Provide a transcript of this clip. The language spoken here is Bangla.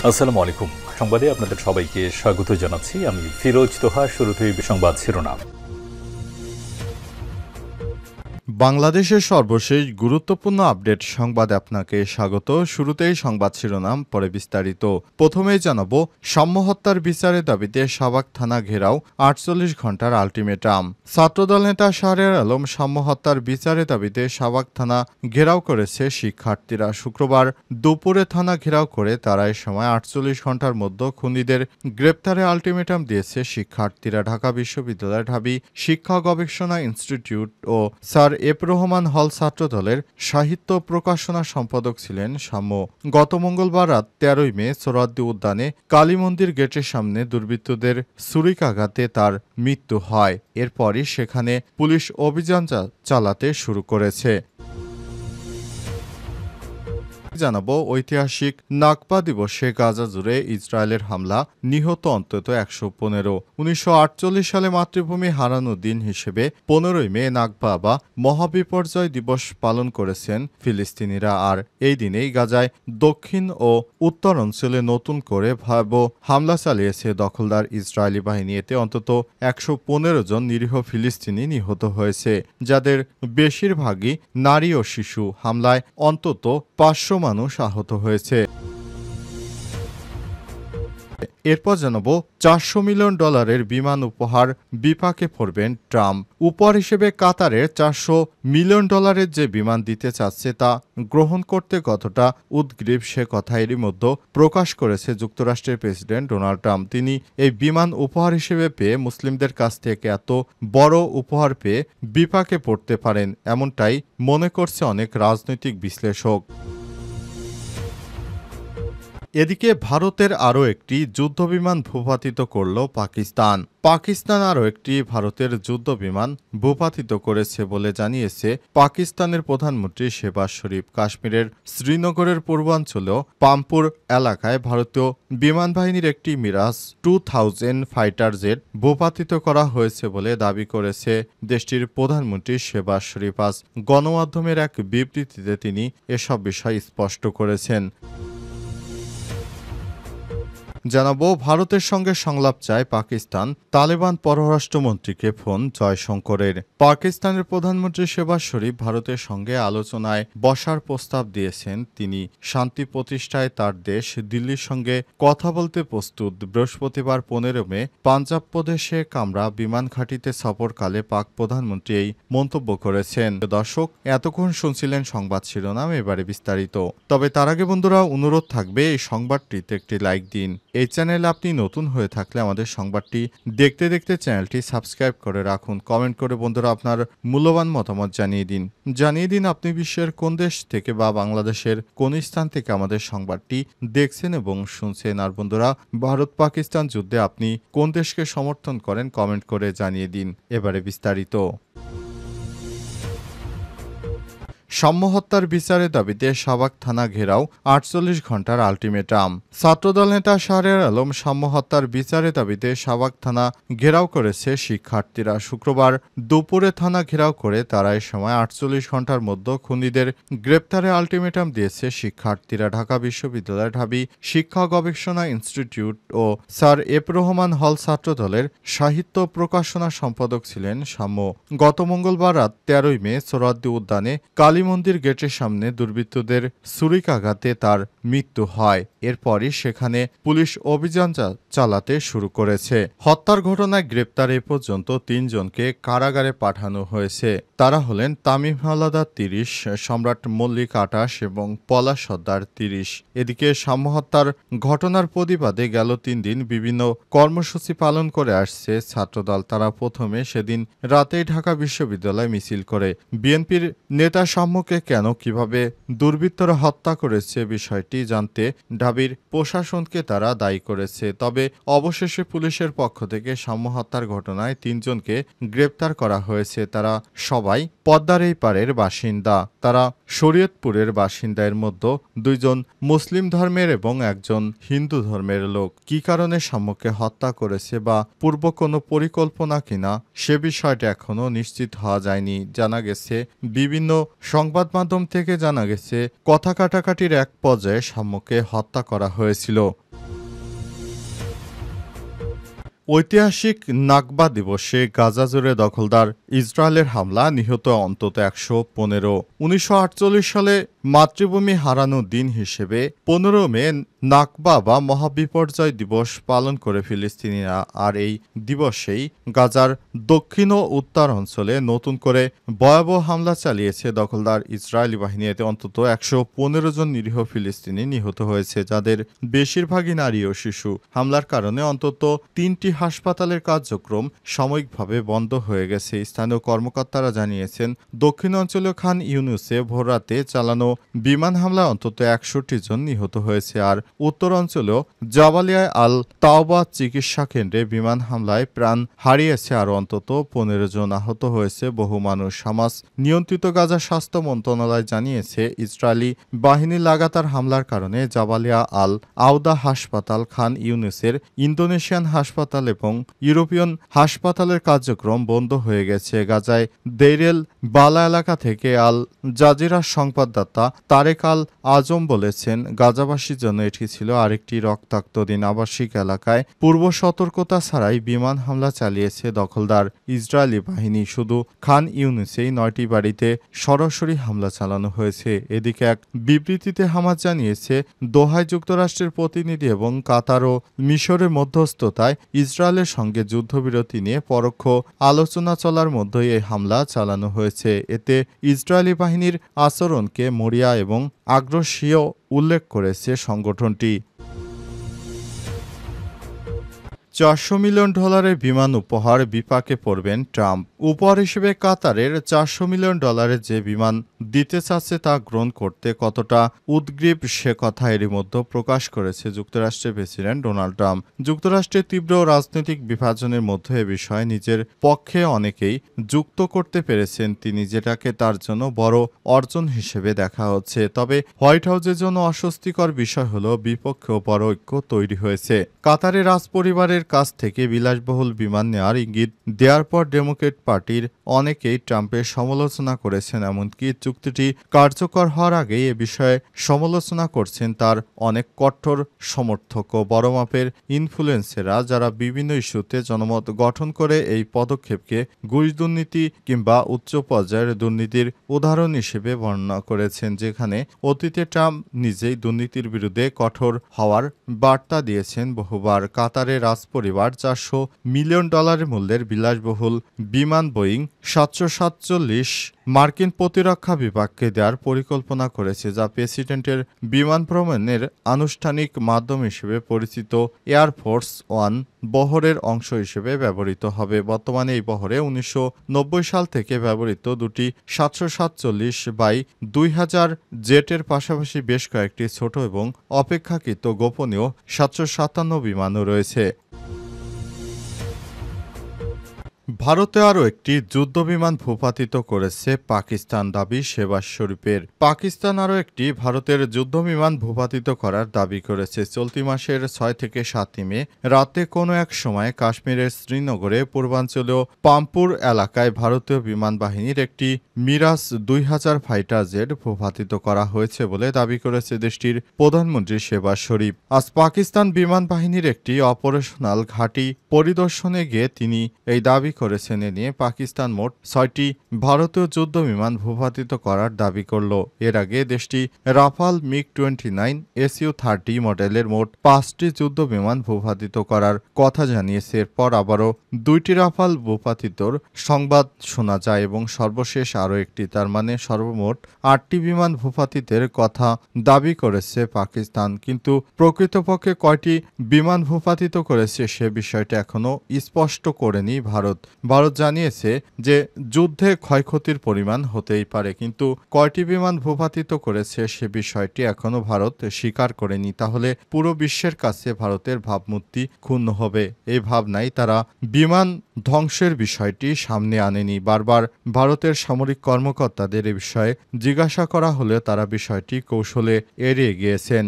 আসসালামু আলাইকুম। সংবাদে আপনাদের সবাইকে স্বাগত জানাচ্ছি। আমি ফিরোজ তোহা। শুরুতেই সংবাদ শিরোনাম। বাংলাদেশের সর্বশেষ গুরুত্বপূর্ণ আপডেট সংবাদে আপনাকে স্বাগত। শুরুতেই সংবাদ শিরোনাম, পরে বিস্তারিত। প্রথমেই জানাবো, সাম্য হত্যার বিচারের দাবিতে শাহবাগ থানা ঘেরাও, ৪৮ ঘন্টার আলটিমেটাম। ছাত্রদল নেতা শাহরিয়ার আলম সাম্য হত্যার বিচারের দাবিতে শাহবাগ থানা ঘেরাও করেছে শিক্ষার্থীরা। শুক্রবার দুপুরে থানা ঘেরাও করে তারা এ সময় ৪৮ ঘন্টার মধ্যে খুনিদের গ্রেপ্তারে আলটিমেটাম দিয়েছে শিক্ষার্থীরা। ঢাকা বিশ্ববিদ্যালয়ের ঢাবি শিক্ষা গবেষণা ইনস্টিটিউট ও স্যার এফ রহমান হল ছাত্রদলের সাহিত্য প্রকাশনা সম্পাদক ছিলেন সাম্য। গত মঙ্গলবার রাত ১৩ই মে সোহরাওয়ার্দী উদ্যানে কালী মন্দির গেটের সামনে দুর্বৃত্তদের ছুরিকাঘাতে তার মৃত্যু হয়। এরপরই সেখানে পুলিশ অভিযান চালাতে শুরু করেছে। জানাবো, ঐতিহাসিক নাকবা দিবসে গাজা জুড়ে ইসরায়েলের হামলা, নিহত অন্তত ১১৫। ১৯৪৮ সালে মাতৃভূমি হারানোর দিন হিসেবে ১৫ই মে নাকবা বা মহাবিপর্যয় দিবস পালন করেছেন ফিলিস্তিনিরা। আর এই দিনেই গাজায় দক্ষিণ ও উত্তর অঞ্চলে নতুন করে ভয়াবহ হামলা চালিয়েছে দখলদার ইসরায়েলি বাহিনী। এতে অন্তত ১১৫ জন নিরীহ ফিলিস্তিনি নিহত হয়েছে, যাদের বেশিরভাগই নারী ও শিশু। হামলায় অন্তত ৫০০ মানুষ আহত হয়েছে। এরপর জানাবো, $৪০০ মিলিয়ন বিমান উপহার বিপাকে পড়বেন ট্রাম্প। উপহার হিসেবে কাতারের $৪০০ মিলিয়ন যে বিমান দিতে চাচ্ছে তা গ্রহণ করতে কতটা উদগ্রীব সে কথা এরই মধ্যে প্রকাশ করেছে যুক্তরাষ্ট্রের প্রেসিডেন্ট ডোনাল্ড ট্রাম্প। তিনি এই বিমান উপহার হিসেবে পেয়ে মুসলিমদের কাছ থেকে এত বড় উপহার পেয়ে বিপাকে পড়তে পারেন, এমনটাই মনে করছে অনেক রাজনৈতিক বিশ্লেষক। এদিকে ভারতের আরও একটি যুদ্ধবিমান ভূপাতিত করল পাকিস্তান। পাকিস্তান আরও একটি ভারতের যুদ্ধবিমান ভূপাতিত করেছে বলে জানিয়েছে পাকিস্তানের প্রধানমন্ত্রী শেহবাজ শরীফ। কাশ্মীরের শ্রীনগরের পূর্বাঞ্চলেও পামপুর এলাকায় ভারতীয় বিমান বাহিনীর একটি মিরাজ 2000 ফাইটার জেট ভূপাতিত করা হয়েছে বলে দাবি করেছে দেশটির প্রধানমন্ত্রী শেহবাজ শরীফ। আজ গণমাধ্যমের এক বিবৃতিতে তিনি এসব বিষয় স্পষ্ট করেছেন। জানাবো, ভারতের সঙ্গে সংলাপ চায় পাকিস্তান। তালেবান পররাষ্ট্রমন্ত্রীকে ফোন জয়শঙ্করের। পাকিস্তানের প্রধানমন্ত্রী শেহবাজ শরীফ ভারতের সঙ্গে আলোচনায় বসার প্রস্তাব দিয়েছেন। তিনি শান্তি প্রতিষ্ঠায় তার দেশ দিল্লির সঙ্গে কথা বলতে প্রস্তুত। বৃহস্পতিবার ১৫ মে পাঞ্জাব প্রদেশে কামরা বিমান ঘাঁটিতে সফরকালে পাক প্রধানমন্ত্রী এই মন্তব্য করেছেন। দর্শক, এতক্ষণ শুনছিলেন সংবাদ শিরোনাম, এবারে বিস্তারিত। তবে তার আগে বন্ধুরা, অনুরোধ থাকবে এই সংবাদটিতে একটি লাইক দিন। এই চ্যানেলে আপনি নতুন হয়ে থাকলে আমাদের সংবাদটি দেখতে দেখতে চ্যানেলটি সাবস্ক্রাইব করে রাখুন। কমেন্ট করে বন্ধুরা আপনার মূল্যবান মতামত জানিয়ে দিন আপনি বিশ্বের কোন দেশ থেকে বা বাংলাদেশের কোন স্থান থেকে আমাদের সংবাদটি দেখছেন এবং শুনছেন। আর বন্ধুরা, ভারত পাকিস্তান যুদ্ধে আপনি কোন দেশকে সমর্থন করেন কমেন্ট করে জানিয়ে দিন। এবারে বিস্তারিত। সাম্য হত্যার বিচারের দাবিতে শাহবাগ থানা ঘেরাও, ৪৮ ঘন্টার আলটিমেটাম। ছাত্রদল নেতা শাহরিয়ার আলম সাম্য হত্যার বিচারের দাবিতে শাহবাগ থানা ঘেরাও করেছে শিক্ষার্থীরা। শুক্রবার দুপুরে থানা ঘেরাও করে তারা এ সময় ৪৮ ঘন্টার মধ্যে খুনিদের গ্রেপ্তারে আলটিমেটাম দিয়েছে শিক্ষার্থীরা। ঢাকা বিশ্ববিদ্যালয়ের ঢাবি শিক্ষা গবেষণা ইনস্টিটিউট ও স্যার এফ রহমান হল ছাত্রদলের সাহিত্য প্রকাশনা সম্পাদক ছিলেন সাম্য। গত মঙ্গলবার রাত ১৩ই মে সোহরাওয়ার্দী উদ্যানে কালী মন্দির গেটের সামনে দুর্বৃত্তদের ছুরিকাঘাতে তার মৃত্যু হয়। এরপরই সেখানে পুলিশ অভিযান চালাতে শুরু করেছে। হত্যার ঘটনায় গ্রেপ্তার এ পর্যন্ত ৩ জনকে কারাগারে পাঠানো হয়েছে। তারা হলেন তামিম হাওলাদার ৩০, সম্রাট মল্লিক ২৮ এবং পলাশ সর্দার ৩০। এদিকে সাম্য হত্যার ঘটনার প্রতিবাদে গেল ৩ দিন বিভিন্ন কর্মসূচি পালন করে আসছে ছাত্রদল। তারা প্রথমে সেদিন রাতেই ঢাকা বিশ্ববিদ্যালয় মিছিল করে বিএনপির নেতা সাম্যকে কেন কিভাবে দুর্বৃত্তরা হত্যা করেছে বিষয়টি জানতে ঢাবির প্রশাসনকে তারা দায়ী করেছে। তবে অবশেষে পুলিশের পক্ষ থেকে সাম্য হত্যার ঘটনায় ৩ জনকে গ্রেপ্তার করা হয়েছে। তারা সবাই পদ্মার এই পারের বাসিন্দা। তারা শরীয়তপুরের বাসিন্দা। এর মধ্যে ২ জন মুসলিম ধর্মের এবং একজন হিন্দু ধর্মের লোক। কী কারণে সাম্যকে হত্যা করেছে বা পূর্ব কোনো পরিকল্পনা কিনা সে বিষয়টা এখনও নিশ্চিত হওয়া যায়নি। জানা গেছে, বিভিন্ন সংবাদ মাধ্যম থেকে জানা গেছে কথা কাটাকাটির এক পর্যায়ে সাম্যকে হত্যা করা হয়েছিল। ঐতিহাসিক নাকবা দিবসে গাজা জুড়ে দখলদার ইসরায়েলের হামলা, নিহত অন্তত ১১৫। ১৯৪৮ সালে মাতৃভূমি হারানো দিন হিসেবে ১৫ মে নাকবা বা মহাবিপর্যয় দিবস পালন করে ফিলিস্তিনিরা। আর এই দিবসেই গাজার দক্ষিণ ও উত্তর অঞ্চলে নতুন করে ভয়াবহ হামলা চালিয়েছে দখলদার ইসরায়েলি বাহিনী। এতে অন্তত ১১৫ জন নিরীহ ফিলিস্তিনি নিহত হয়েছে, যাদের বেশিরভাগই নারী ও শিশু। হামলার কারণে অন্তত ৩টি হাসপাতালের কার্যক্রম সাময়িকভাবে বন্ধ হয়ে গেছে। স্থানীয় কর্মকর্তারা জানিয়েছেন, দক্ষিণাঞ্চলীয় খান ইউনুসে ভোররাতে চালানো বিমান হামলায় অন্তত ৬১ জন নিহত হয়েছে। আর উত্তরাঞ্চলীয় জাবালিয়ায় আল তাওবা চিকিৎসা কেন্দ্রে বিমান হামলায় প্রাণ হারিয়েছে আরও অন্তত ১৫ জন। আহত হয়েছে বহু মানুষ। হামাস নিয়ন্ত্রিত গাজা স্বাস্থ্য মন্ত্রণালয় জানিয়েছে, ইসরায়েলি বাহিনীর লাগাতার হামলার কারণে জাবালিয়া আল আওদা হাসপাতাল, খান ইউনুসের ইন্দোনেশিয়ান হাসপাতাল এবং ইউরোপিয়ান হাসপাতালের কার্যক্রম বন্ধ হয়ে গেছে। গাজায় দেইরেল বালা এলাকা থেকে আল জাজিরার সংবাদদাতা তারেক আল আজম বলেছেন, গাজাবাসীর জন্য এটি ছিল আরেকটি রক্তাক্ত দিন। আবাসিক এলাকায় পূর্ব সতর্কতা ছাড়াই বিমান হামলা চালিয়েছে দখলদার ইসরায়েলি বাহিনী। শুধু খান ইউনুসেই ৯টি বাড়িতে সরাসরি হামলা চালানো হয়েছে। এদিকে এক বিবৃতিতে হামাস জানিয়েছে, দোহায় যুক্তরাষ্ট্রের প্রতিনিধি এবং কাতার ও মিশরের মধ্যস্থতায় ইসরায়েলের সঙ্গে যুদ্ধবিরতি নিয়ে পরোক্ষ আলোচনা চলার মধ্যেই এই হামলা চালানো হয়েছে। এতে ইসরায়েলি বাহিনীর আচরণকে মরিয়া এবং আগ্রাসীয় উল্লেখ করেছে সংগঠনটি। $৪০০ মিলিয়ন বিমান উপহার বিপাকে পড়বেন ট্রাম্প। উপহার হিসেবে কাতারের $৪০০ মিলিয়ন যে বিমান দিতে চাচ্ছে তা গ্রহণ করতে কতটা উদগ্রীব সে কথা এরই মধ্যে প্রকাশ করেছে যুক্তরাষ্ট্রের প্রেসিডেন্ট ডোনাল্ড ট্রাম্প। যুক্তরাষ্ট্রের তীব্র রাজনৈতিক বিভাজনের মধ্যে এ বিষয়ে নিজের পক্ষে অনেকেই যুক্ত করতে পেরেছেন তিনি, যেটাকে তার জন্য বড় অর্জন হিসেবে দেখা হচ্ছে। তবে হোয়াইট হাউসের জন্য অস্বস্তিকর বিষয় হলো বিপক্ষেও বড় ঐক্য তৈরি হয়েছে। কাতারের রাজপরিবারের কাছ থেকে বিলাসবহুল বিমান নেওয়ার ইঙ্গিত দেওয়ার পর ডেমোক্রেট পার্টির অনেকেই ট্রাম্পের সমালোচনা করেছেন। এমনকি চুক্তিটি কার্যকর হওয়ার আগেই এ বিষয়ে সমালোচনা করছেন তার অনেক কঠোর সমর্থক ও বড় মাপের ইনফ্লুয়েন্সাররা, যারা বিভিন্ন ইস্যুতে জনমত গঠন করে এই পদক্ষেপকে ঘুষ দুর্নীতি কিংবা উচ্চ পর্যায়ের দুর্নীতির উদাহরণ হিসেবে বর্ণনা করেছেন, যেখানে অতীতে ট্রাম্প নিজেই দুর্নীতির বিরুদ্ধে কঠোর হওয়ার বার্তা দিয়েছেন বহুবার। কাতারের রাজপরিবার $৪০০ মিলিয়ন মূল্যের বিলাসবহুল বিমান বোয়িং ৭৪৭ মার্কিন প্রতিরক্ষা বিভাগকে দেওয়ার পরিকল্পনা করেছে, যা প্রেসিডেন্টের বিমান ভ্রমণের আনুষ্ঠানিক মাধ্যম হিসেবে পরিচিত এয়ারফোর্স ওয়ান বহরের অংশ হিসেবে ব্যবহৃত হবে। বর্তমানে এই বহরে ১৯৯০ সাল থেকে ব্যবহৃত দুটি ৭৪৭/২০০০ জেটের পাশাপাশি বেশ কয়েকটি ছোট এবং অপেক্ষাকৃত গোপনীয় ৭৫৭ বিমানও রয়েছে। ভারতে আরও একটি যুদ্ধবিমান ভূপাতিত করেছে পাকিস্তান, দাবি শেহবাজ শরীফের। পাকিস্তান আরও একটি ভারতের যুদ্ধবিমান ভূপাতিত করার দাবি করেছে। চলতি মাসের ৬ থেকে ৭ মে রাতে কোনো এক সময় কাশ্মীরের শ্রীনগরে পূর্বাঞ্চলীয় পাম্পুর এলাকায় ভারতীয় বিমান বাহিনীর একটি মিরাজ ২০০০ ফাইটার জেট ভূপাতিত করা হয়েছে বলে দাবি করেছে দেশটির প্রধানমন্ত্রী শেহবাজ শরীফ। আজ পাকিস্তান বিমান বাহিনীর একটি অপারেশনাল ঘাঁটি পরিদর্শনে গিয়ে তিনি এই দাবি করেছেন। এ নিয়ে পাকিস্তান মোট ৬টি ভারতীয় যুদ্ধ বিমান ভূপাতিত করার দাবি করল। এর আগে দেশটি রাফাল মিগ-29 SU-30 মডেলের মোট ৫টি যুদ্ধ বিমান ভূপাতিত করার কথা জানিয়েছে। এরপর আবারও ২টি রাফাল ভূপাতিতর সংবাদ শোনা যায় এবং সর্বশেষ আরও একটি, তার মানে সর্বমোট ৮টি বিমান ভূপাতিতের কথা দাবি করেছে পাকিস্তান। কিন্তু প্রকৃতপক্ষে কয়টি বিমান ভূপাতিত করেছে সে বিষয়টা এখনও স্পষ্ট করেনি ভারত। ভারত জানিয়েছে যে যুদ্ধে ক্ষয়ক্ষতির পরিমাণ হতেই পারে, কিন্তু কয়টি বিমান ভূপাতিত করেছে সে বিষয়টি এখনও ভারত স্বীকার করেনি। তাহলে পুরো বিশ্বের কাছে ভারতের ভাবমূর্তি ক্ষুণ্ণ হবে। এই ভাবনাই তারা বিমান ধ্বংসের বিষয়টি সামনে আনেনি। বারবার ভারতের সামরিক কর্মকর্তাদের এ বিষয়ে জিজ্ঞাসা করা হলে তারা বিষয়টি কৌশলে এড়িয়ে গিয়েছেন।